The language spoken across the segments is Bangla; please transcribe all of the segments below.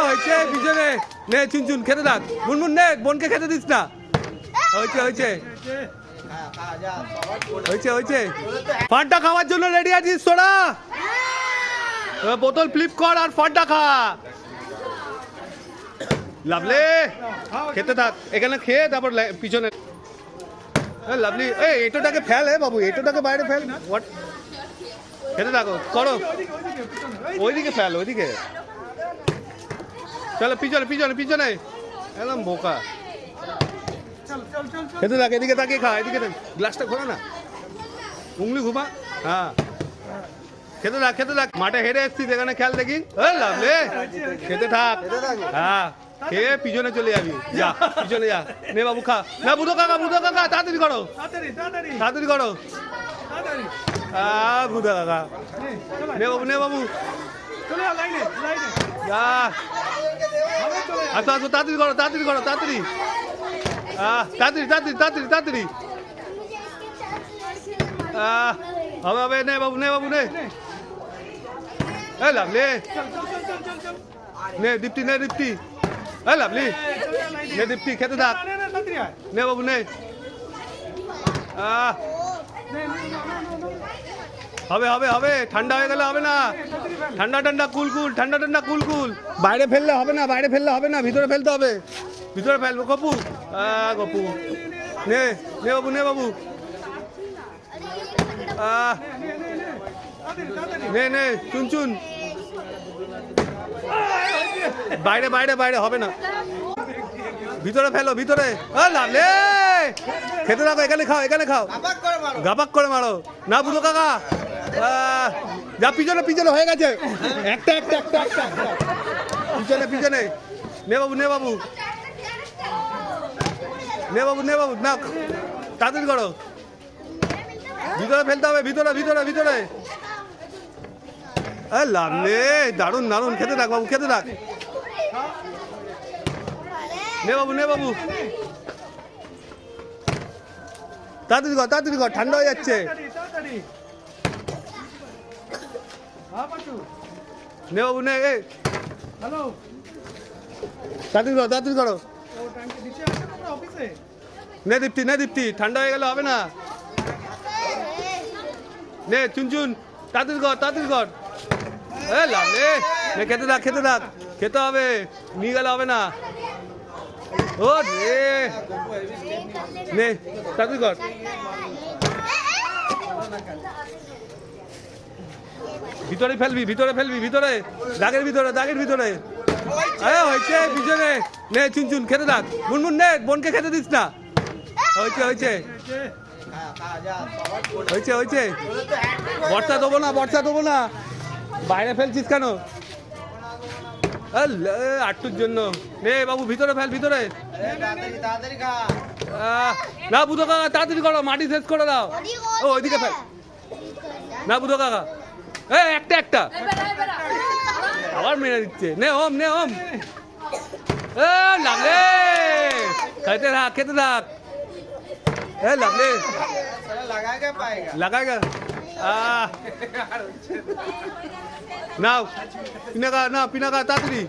হয়েছে পিছনে নে চুনচুন খেতে থাক মুনমুন নে বোনকে খেতে দিস না হয়েছে হয়েছে হয়েছে হয়েছে ফান্টা খাওয়ার জন্য রেডি আছিস তোরা বোতল ফ্লিপ কর আর ফান্টা খা লাভলি খেতে থাক এখানে খেয়ে তারপর পিছনে লাভলি এই এটোটাকে ফেল বাবু এটোটাকে বাইরে ফেল হোয়াট খেতে থাকো করো ওইদিকে ফেল ওইদিকে চলো পিছনে পিছনে পিছনে একদম বোকা খেতে থাক এদিকে তাকিয়ে খা এদিকে গ্লাসটা খোলা না উংলি ঘুমা হ্যাঁ খেতে থাক মাঠে হেরে এসছিস এখানে খেয়াল দেখি লাভলে খেতে থাক হ্যাঁ খেয়ে পিছনে চলে যাবি যা পিছনে যা নে বাবু খা না বুধো কাকা তাড়াতাড়ি করো তাড়াতাড়ি করো বুধো কাকা নে বাবু যা আসো আসো তাড়াতাড়ি করো তাড়াতাড়ি তাড়াতাড়ি হবে নে বাবু নে লাভলি নে দীপ্তি লাভলি নে দীপ্তি খেতে থাক নে বাবু নে হবে ঠান্ডা হয়ে গেলে হবে না ঠান্ডা কুল বাইরে ফেললে হবে না ভিতরে ফেলতে হবে ভিতরে ফেলবো গপু নে বাবু নে চুন বাইরে হবে না ভিতরে ফেলো ভিতরে লাভলে খেতে থাকো এখানে খাও গাবাক করে মারো না বুঝো কাকা যা পিছনে হয়ে গেছে একটা পিছনে নে বাবু না তাড়াতাড়ি করো ভিতরে ফেলতে হবে ভিতরে লাভলে দারুন খেতে থাক বাবু নে বাবু তাড়াতাড়ি কর ঠান্ডা হয়ে যাচ্ছে নে বাবু নে তাড়াতাড়ি করো নে দীপ্তি ঠান্ডা হয়ে গেলে হবে না নে চুন তাড়াতাড়ি কর লাভলে নে খেতে থাক খেতে হবে নিয়ে গেলে হবে না ও নে তাড়াতাড়ি কর ভিতরে ফেলবি দাগের ভিতরে হয়েছে পিছনে নে চুন খেতে থাক মুনমুন নে বোনকে খেতে দিস না হয়েছে বর্ষা দেবো না বাইরে ফেলছিস কেন আটটুর জন্য নে বাবু ভিতরে ফেল না বুধো কাকা তাড়াতাড়ি করো মাটি শেষ করে দাও ওইদিকে ফেল না বুধো কাকা একটা আবার মেরে দিচ্ছে নে ওম লাগলে খেতে থাক লাগলে लगाएगा নাও পিনাকা তাড়াতাড়ি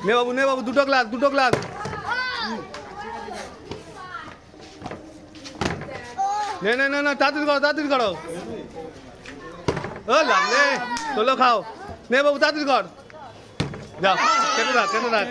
নে বাবু দুটো গ্লাস না তাড়াতাড়ি করো লাগলে তোলো খাও নে বাবু তাড়াতাড়ি কর যাও খেতে থাক